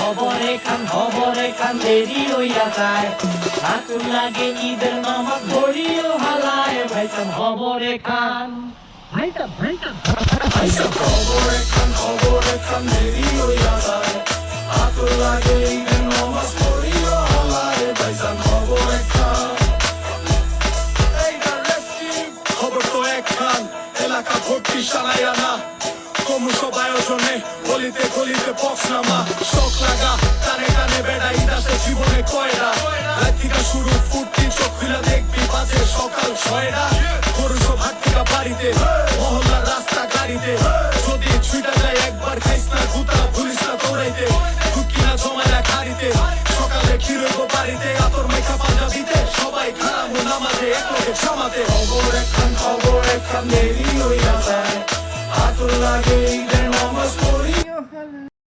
খবরে খান দেরি হইয়া যায় হাতুর লাগে ঈদের নামাজ পড়িও হালায় ভাইসান খবরে খান খবরে খান দেরি হইয়া যায় হাতুর লাগে ঈদের নামাজ পড়িও হালায় ভাইসান খবরে খান খবর তো একখান এলাকা ভর্তি সারাইয়া না ক্রমশ আয়োজনে গলিতে গলিতে বক্স নামা শখ লাগা টানে টানে বেড়া ইদাসে জীবনে কয়রা রাত থেকে শুরু ফুর্তি চোখ খুলে দেখবি বাজে সকাল 6টা গরু সব হাট থেকে বাড়িতে মহল্লার রাস্তা গাড়িতে যদি ছুটা যায় একবার খাইস না গুতা ভুলিস না দৌড়াইতে ঢুকি না জমায় খাড়িতে সকালে ক্ষীরইব বাড়িতে আতর মেখা পাঞ্জাবিতে সবাই খারাপ নামাজে একলগে জামাতে খবর একখান দেরি হইয়া যায় হাতুর লাগে ঈদের নামাজ পড়িও হালায়